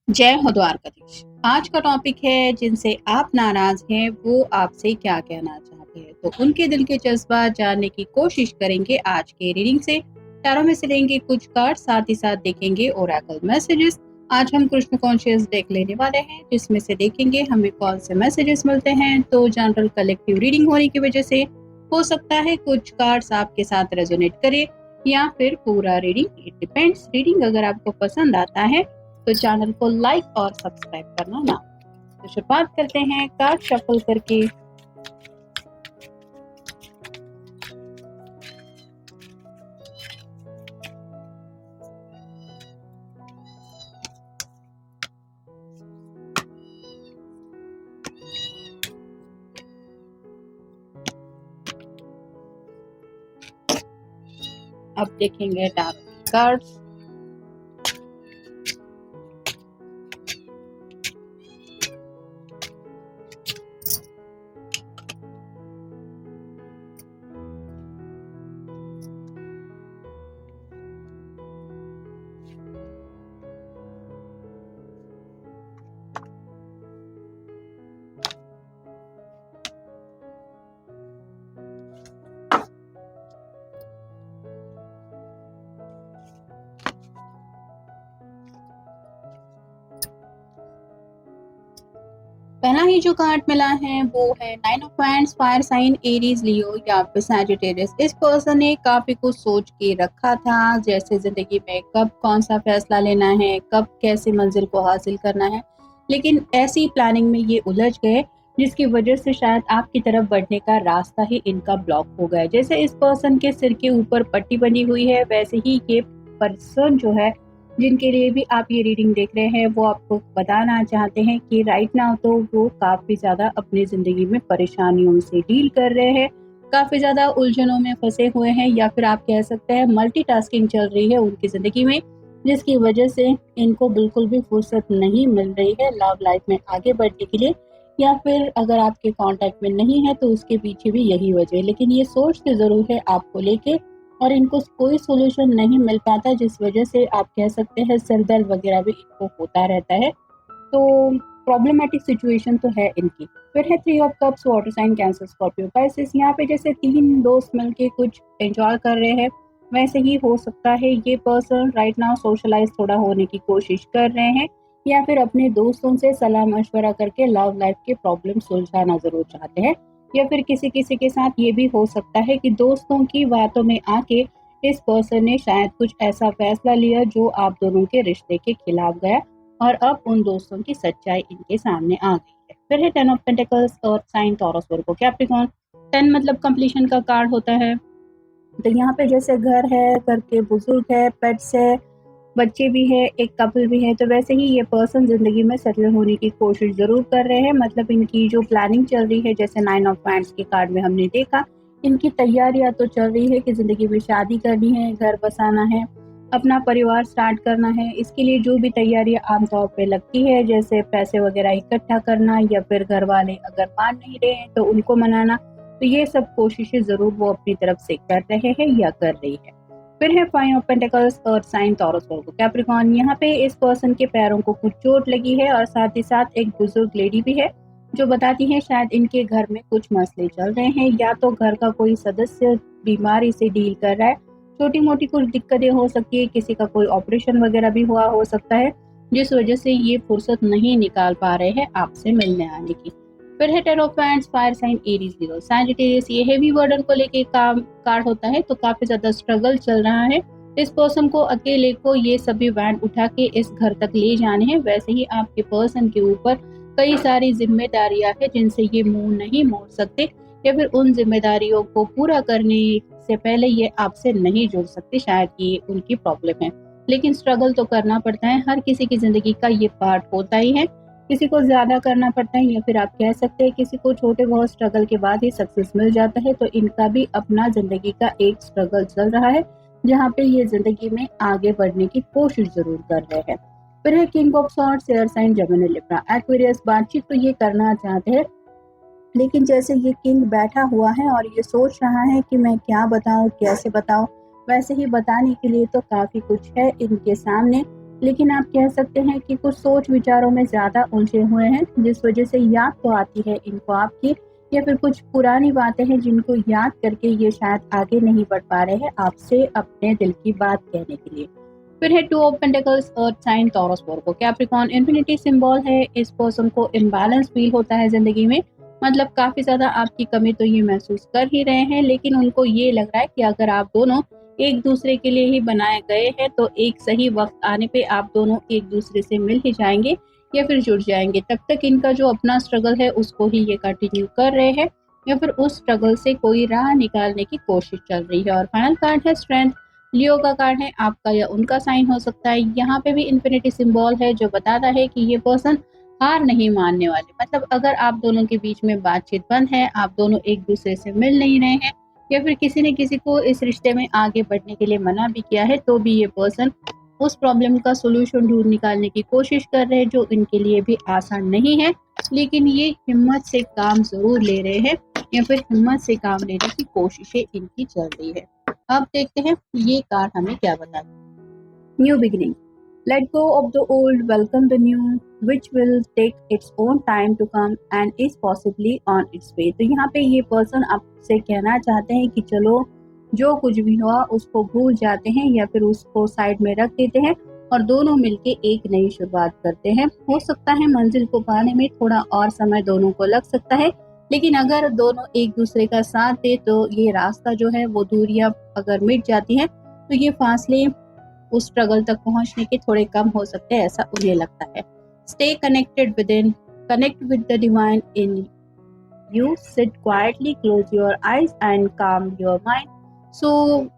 जय हो द्वारकाधीश। आज का टॉपिक है जिनसे आप नाराज हैं वो आपसे क्या कहना चाहते हैं। तो उनके दिल के जज्बात जानने की कोशिश करेंगे आज के रीडिंग से। टैरो में से लेंगे कुछ कार्ड, साथ ही साथ देखेंगे ओरेकल मैसेजेस। आज हम कृष्ण कॉन्शियस डेक लेने वाले हैं जिसमें से देखेंगे हमें कौन से मैसेजेस मिलते हैं। तो जनरल कलेक्टिव रीडिंग होने की वजह से हो सकता है कुछ कार्ड्स आपके साथ रेजोनेट करे या फिर पूरा रीडिंग, इट डिपेंड्स। रीडिंग अगर आपको पसंद आता है तो चैनल को लाइक और सब्सक्राइब करना ना। तो शुरुआत करते हैं कार्ड शफल करके। अब देखेंगे टारगेट कार्ड्स। पहला ही जो कार्ड मिला है वो है nine of wands, fire sign Aries, Leo या फिर सैजिटेरियस। इस पर्सन ने काफी कुछ सोच के रखा था, जैसे जिंदगी में कब कौन सा फैसला लेना है, कब कैसे मंजिल को हासिल करना है, लेकिन ऐसी प्लानिंग में ये उलझ गए जिसकी वजह से शायद आपकी तरफ बढ़ने का रास्ता ही इनका ब्लॉक हो गया। जैसे इस पर्सन के सिर के ऊपर पट्टी बनी हुई है, वैसे ही ये पर्सन जो है जिनके लिए भी आप ये रीडिंग देख रहे हैं वो आपको बताना चाहते हैं कि राइट नाउ तो वो काफ़ी ज़्यादा अपनी ज़िंदगी में परेशानियों से डील कर रहे हैं, काफ़ी ज़्यादा उलझनों में फंसे हुए हैं, या फिर आप कह सकते हैं मल्टीटास्किंग चल रही है उनकी ज़िंदगी में, जिसकी वजह से इनको बिल्कुल भी फुर्सत नहीं मिल रही है लव लाइफ में आगे बढ़ने के लिए। या फिर अगर आपके कांटेक्ट में नहीं है तो उसके पीछे भी यही वजह है, लेकिन ये सोचते ज़रूर है आपको लेके और इनको कोई सोल्यूशन नहीं मिल पाता, जिस वजह से आप कह सकते हैं सिर दर्द वगैरह भी इनको होता रहता है। तो प्रॉब्लमेटिक सिचुएशन तो है इनकी। फिर है three of cups, water sign, Cancer, Scorpio, Pisces. यहाँ पे जैसे तीन दोस्त मिलके कुछ एंजॉय कर रहे हैं, वैसे ही हो सकता है ये पर्सन राइट नाउ सोशलाइज थोड़ा होने की कोशिश कर रहे हैं, या फिर अपने दोस्तों से सलाह मशवरा करके लव लाइफ के प्रॉब्लम सुलझाना जरूर चाहते हैं। या फिर किसी किसी के साथ ये भी हो सकता है कि दोस्तों की बातों में आके इस पर्सन ने शायद कुछ ऐसा फैसला लिया जो आप दोनों के रिश्ते के खिलाफ गया, और अब उन दोस्तों की सच्चाई इनके सामने आ गई है। फिर है ten of pentacles, earth sign, Taurus, Virgo, Capricorn. 10 मतलब कंप्लीशन का कार्ड होता है। तो यहाँ पे जैसे घर है, घर के बुजुर्ग है, पेट्स है, बच्चे भी है, एक कपल भी है, तो वैसे ही ये पर्सन जिंदगी में सेटल होने की कोशिश जरूर कर रहे हैं। मतलब इनकी जो प्लानिंग चल रही है, जैसे नाइन ऑफ वांड्स के कार्ड में हमने देखा, इनकी तैयारियां तो चल रही है कि जिंदगी में शादी करनी है, घर बसाना है, अपना परिवार स्टार्ट करना है। इसके लिए जो भी तैयारियां आमतौर पे लगती है, जैसे पैसे वगैरह इकट्ठा करना, या फिर घर वाले अगर मान नहीं रहे हैं तो उनको मनाना, तो ये सब कोशिशें जरूर वो अपनी तरफ से कर रहे हैं या कर रही है। फिर है five of pentacles, earth sign, Taurus, Virgo, Capricorn. यहाँ पे इस पर्सन के पैरों को कुछ चोट लगी है और साथ ही साथ एक बुजुर्ग लेडी भी है जो बताती है शायद इनके घर में कुछ मसले चल रहे हैं, या तो घर का कोई सदस्य बीमारी से डील कर रहा है, छोटी मोटी कुछ दिक्कतें हो सकती है, किसी का कोई ऑपरेशन वगैरह भी हुआ हो सकता है, जिस वजह से ये फुर्सत नहीं निकाल पा रहे हैं आपसे मिलने आने की। फिर है ten of wands, fire sign, Aries, Leo, Sagittarius. ये हेवी बर्डन को लेके काम कार्ड होता है, तो काफी ज्यादा स्ट्रगल चल रहा है इस पर्सन को। अकेले को ये सभी वैंड उठा के इस घर तक ले जाने हैं। वैसे ही आपके पर्सन के ऊपर कई सारी जिम्मेदारियां हैं जिनसे ये मुंह नहीं मोड़ सकते, या फिर उन जिम्मेदारियों को पूरा करने से पहले ये आपसे नहीं जुड़ सकते, शायद ये उनकी प्रॉब्लम है। लेकिन स्ट्रगल तो करना पड़ता है, हर किसी की जिंदगी का ये पार्ट होता ही है। किसी को ज्यादा करना पड़ता है, या फिर आप कह सकते हैं किसी को छोटे बहुत स्ट्रगल के बाद ही सक्सेस मिल जाता है। तो इनका भी अपना जिंदगी का एक स्ट्रगल चल रहा है, जहाँ पे ये जिंदगी में आगे बढ़ने की कोशिश जरूर कर रहे हैं। फिर है king of swords, air sign, Gemini, Libra, Aquarius. बातचीत तो ये करना चाहते हैं, लेकिन जैसे ये किंग बैठा हुआ है और ये सोच रहा है कि मैं क्या बताऊं, कैसे बताऊं, वैसे ही बताने के लिए तो काफी कुछ है इनके सामने। लेकिन आप कह सकते हैं कि कुछ सोच विचारों में ज़्यादा उलझे हुए हैं, जिस वजह से याद तो आती है इनको आपकी, या फिर कुछ पुरानी बातें हैं जिनको याद करके ये शायद आगे नहीं बढ़ पा रहे हैं आपसे अपने दिल की बात कहने के लिए। फिर है two of pentacles, earth sign, Taurus, Virgo, Capricorn, infinity symbol है। इस पर्सन को इम्बैलेंस फील होता है ज़िंदगी में, मतलब काफ़ी ज़्यादा आपकी कमी तो ये महसूस कर ही रहे हैं, लेकिन उनको ये लग रहा है कि अगर आप दोनों एक दूसरे के लिए ही बनाए गए हैं तो एक सही वक्त आने पे आप दोनों एक दूसरे से मिल ही जाएंगे या फिर जुड़ जाएंगे। तब तक इनका जो अपना स्ट्रगल है उसको ही ये कंटिन्यू कर रहे हैं, या फिर उस स्ट्रगल से कोई राह निकालने की कोशिश चल रही है। और फाइनल कार्ड है स्ट्रेंथ, लियो का कार्ड है, आपका या उनका साइन हो सकता है। यहाँ पे भी इन्फिनिटी सिंबल है जो बताता है कि ये पर्सन हार नहीं मानने वाले, मतलब अगर आप दोनों के बीच में बातचीत बंद है, आप दोनों एक दूसरे से मिल नहीं रहे हैं, या फिर किसी ने किसी को इस रिश्ते में आगे बढ़ने के लिए मना भी किया है, तो भी ये पर्सन उस प्रॉब्लम का सोल्यूशन ढूंढ निकालने की कोशिश कर रहे हैं, जो इनके लिए भी आसान नहीं है, लेकिन ये हिम्मत से काम जरूर ले रहे हैं, या फिर हिम्मत से काम लेने की कोशिशें इनकी चल रही है। अब देखते हैं ये कार्ड हमें क्या बताता है। New beginning, let go of the old, welcome the new, which will take its own time to come and is possibly on its way। तो यहाँ पे ये पर्सन आपसे कहना चाहते हैं कि चलो जो कुछ भी हुआ उसको भूल जाते हैं, या फिर उसको साइड में रख देते हैं और दोनों मिलके एक नई शुरुआत करते हैं। हो सकता है मंजिल को पाने में थोड़ा और समय दोनों को लग सकता है, लेकिन अगर दोनों एक दूसरे का साथ दे तो ये रास्ता जो है, वो दूरियां अगर मिट जाती हैं तो ये फासले उस स्ट्रगल तक पहुंचने के थोड़े कम हो सकते हैं, ऐसा उन्हें लगता है। Stay connected with in, connect with the divine in you, sit quietly, close your eyes and calm your mind, so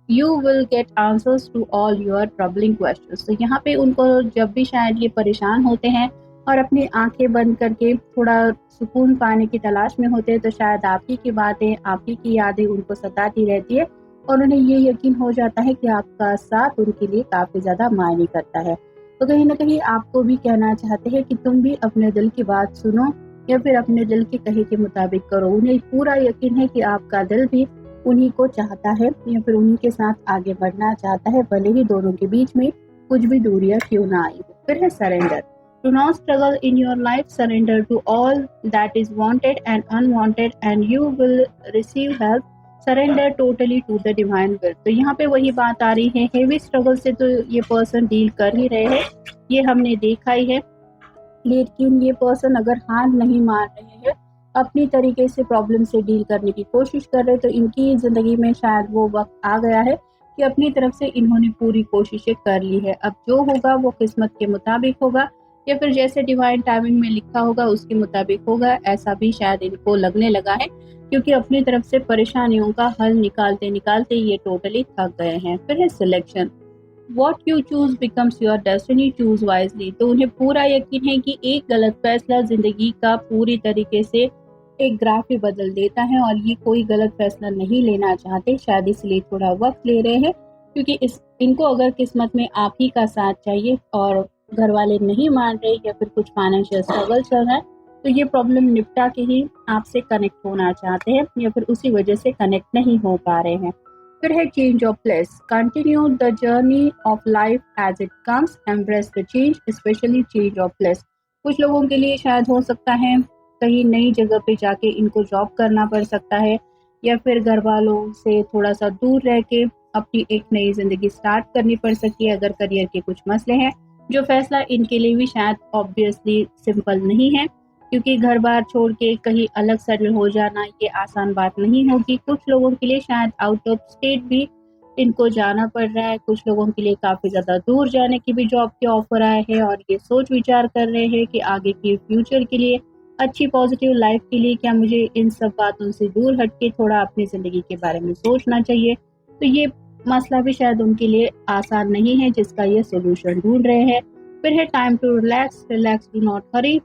you will get answers to all your troubling questions. तो यहाँ पे उनको जब भी शायद ये परेशान होते हैं और अपनी आंखें बंद करके थोड़ा सुकून पाने की तलाश में होते हैं, तो शायद आप ही की बातें, आप ही की यादें उनको सताती रहती है और उन्हें ये यकीन हो जाता है कि आपका साथ उनके लिए काफ़ी ज़्यादा मायने करता है। तो कहीं न कहीं आपको भी कहना चाहते हैं कि तुम भी अपने दिल की बात सुनो, या फिर अपने दिल के कहे के मुताबिक करो। उन्हें पूरा यकीन है कि आपका दिल भी उन्हीं को चाहता है, या फिर उन्हीं के साथ आगे बढ़ना चाहता है, भले ही दोनों के बीच में कुछ भी दूरियां क्यों ना आई हो। फिर है surrender, do not struggle in your life, surrender to all that is wanted and unwanted and you will receive help, surrender totally to the divine will. तो यहाँ पे वही बात आ रही है, हेवी स्ट्रगल से तो ये पर्सन डील कर ही रहे हैं, ये हमने देखा ही है, लेकिन ये पर्सन अगर हार नहीं मान रहे हैं, अपनी तरीके से प्रॉब्लम से डील करने की कोशिश कर रहे हैं, तो इनकी ज़िंदगी में शायद वो वक्त आ गया है कि अपनी तरफ से इन्होंने पूरी कोशिशें कर ली है। अब जो होगा वो किस्मत के मुताबिक होगा, या फिर जैसे डिवाइन टाइमिंग में लिखा होगा उसके मुताबिक होगा, ऐसा भी शायद इनको लगने लगा है, क्योंकि अपनी तरफ से परेशानियों का हल निकालते निकालते ये टोटली थक गए हैं। फिर है selection, what you choose becomes your destiny, choose wisely. तो उन्हें पूरा यकीन है कि एक गलत फैसला जिंदगी का पूरी तरीके से एक ग्राफ ही बदल देता है, और ये कोई गलत फैसला नहीं लेना चाहते, शायद इसलिए थोड़ा वक्त ले रहे हैं, क्योंकि इनको अगर किस्मत में आप ही का साथ चाहिए और घर वाले नहीं मान रहे, या फिर कुछ फाइनेंशियल स्ट्रगल चल रहा है, तो ये प्रॉब्लम निपटा के ही आपसे कनेक्ट होना चाहते हैं, या फिर उसी वजह से कनेक्ट नहीं हो पा रहे हैं। फिर है change of place, continue the journey of life as it comes, embrace the change, specially change of place. कुछ लोगों के लिए शायद हो सकता है कहीं नई जगह पे जाके इनको जॉब करना पड़ सकता है, या फिर घर वालों से थोड़ा सा दूर रह के अपनी एक नई जिंदगी स्टार्ट करनी पड़ सकती है, अगर करियर के कुछ मसले हैं, जो फैसला इनके लिए भी शायद ऑब्वियसली सिंपल नहीं है, क्योंकि घर बार छोड़ के कहीं अलग सेटल हो जाना ये आसान बात नहीं होगी। कुछ लोगों के लिए शायद आउट ऑफ स्टेट भी इनको जाना पड़ रहा है, कुछ लोगों के लिए काफ़ी ज़्यादा दूर जाने की भी जॉब के ऑफर आए हैं, और ये सोच विचार कर रहे हैं कि आगे की फ्यूचर के लिए, अच्छी पॉजिटिव लाइफ के लिए, क्या मुझे इन सब बातों से दूर हट के थोड़ा अपनी ज़िंदगी के बारे में सोचना चाहिए। तो ये मसला भी शायद उनके लिए आसान नहीं है, जिसका ये सोल्यूशन ढूंढ रहे हैं। फिर है time to relax, relax, do not hurry,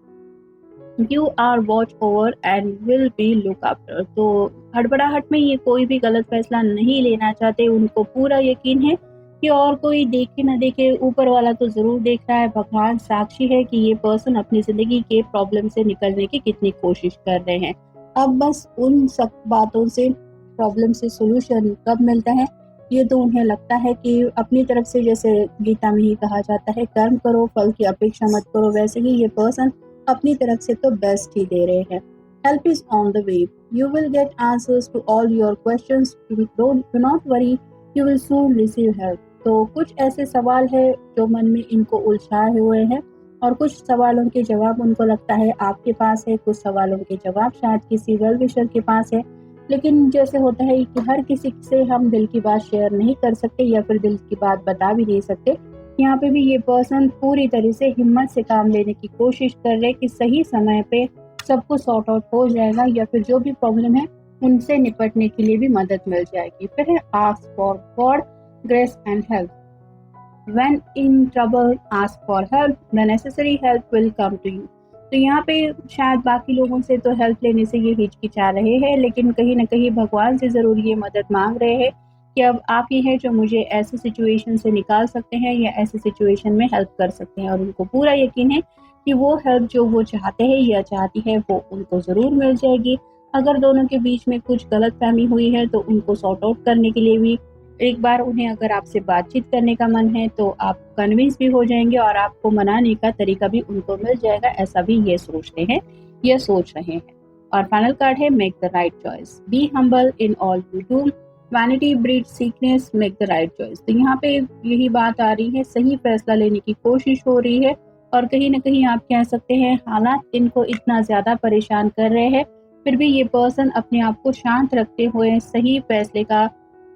you are watch over and will be look after. तो हड़बड़ाहट में ये कोई भी गलत फैसला नहीं लेना चाहते, उनको पूरा यकीन है कि और कोई देखे न देखे, ऊपर वाला तो जरूर देख रहा है, भगवान साक्षी है कि ये पर्सन अपनी जिंदगी के प्रॉब्लम से निकलने की कितनी कोशिश कर रहे हैं। अब बस उन सब बातों से, प्रॉब्लम से सोल्यूशन कब मिलता है ये तो उन्हें लगता है कि अपनी तरफ से, जैसे गीता में ही कहा जाता है, कर्म करो फल की अपेक्षा मत करो, वैसे ही ये पर्सन अपनी तरफ से तो बेस्ट ही दे रहे हैं। Help is on the way, you will get answers to all your questions, do not worry, you will soon receive help. तो कुछ ऐसे सवाल है जो मन में इनको उलझाए हुए हैं, और कुछ सवालों के जवाब उनको लगता है आपके पास है, कुछ सवालों के जवाब शायद किसी वेल विशर के पास है। लेकिन जैसे होता है कि हर किसी से हम दिल की बात शेयर नहीं कर सकते, या फिर दिल की बात बता भी नहीं सकते। यहाँ पे भी ये पर्सन पूरी तरह से हिम्मत से काम लेने की कोशिश कर रहे कि सही समय पे सब कुछ सॉर्ट आउट हो जाएगा, या फिर जो भी प्रॉब्लम है उनसे निपटने के लिए भी मदद मिल जाएगी। फिर है ask for God grace and help, when in trouble ask for help, the necessary help will come to you। तो यहाँ पे शायद बाकी लोगों से तो हेल्प लेने से ये हिचकिचा रहे हैं, लेकिन कहीं ना कहीं भगवान से ज़रूर ये मदद मांग रहे हैं कि अब आप ही हैं जो मुझे ऐसी सिचुएशन से निकाल सकते हैं या ऐसी सिचुएशन में हेल्प कर सकते हैं। और उनको पूरा यकीन है कि वो हेल्प जो वो चाहते हैं या चाहती है वो उनको ज़रूर मिल जाएगी। अगर दोनों के बीच में कुछ गलतफहमी हुई है तो उनको सॉर्ट आउट करने के लिए भी एक बार उन्हें अगर आपसे बातचीत करने का मन है तो आप कन्विंस भी हो जाएंगे, और आपको मनाने का तरीका भी उनको मिल जाएगा, ऐसा भी ये सोचते हैं, ये सोच रहे हैं। और फाइनल कार्ड है make the right choice, be humble in all you do, vanity breeds sickness, make the right choice. तो यहाँ पे यही बात आ रही है, सही फैसला लेने की कोशिश हो रही है, और कहीं ना कहीं आप कह सकते हैं हालात इनको इतना ज्यादा परेशान कर रहे हैं, फिर भी ये पर्सन अपने आप को शांत रखते हुए सही फैसले का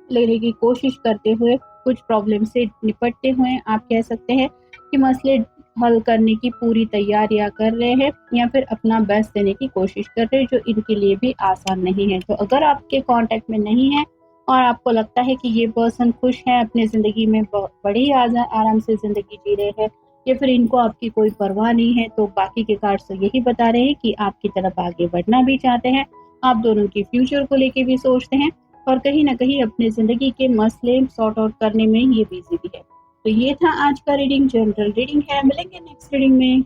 लेने की कोशिश करते हुए, कुछ प्रॉब्लम से निपटते हुए आप कह सकते हैं कि मसले हल करने की पूरी तैयारियां कर रहे हैं, या फिर अपना बेस्ट देने की कोशिश कर रहे हैं, जो इनके लिए भी आसान नहीं है। तो अगर आपके कांटेक्ट में नहीं है और आपको लगता है कि ये पर्सन खुश है अपने ज़िंदगी में, बड़ी आराम से ज़िंदगी जी रहे हैं, या फिर इनको आपकी कोई परवाह नहीं है, तो बाकी के कार्ड्स तो यही बता रहे हैं कि आपकी तरफ आगे बढ़ना भी चाहते हैं, आप दोनों की फ्यूचर को लेके भी सोचते हैं, और कहीं ना कहीं अपने ज़िंदगी के मसले सॉर्ट आउट करने में ये बिजी भी है। तो ये था आज का रीडिंग, जनरल रीडिंग है। मिलेंगे नेक्स्ट रीडिंग में।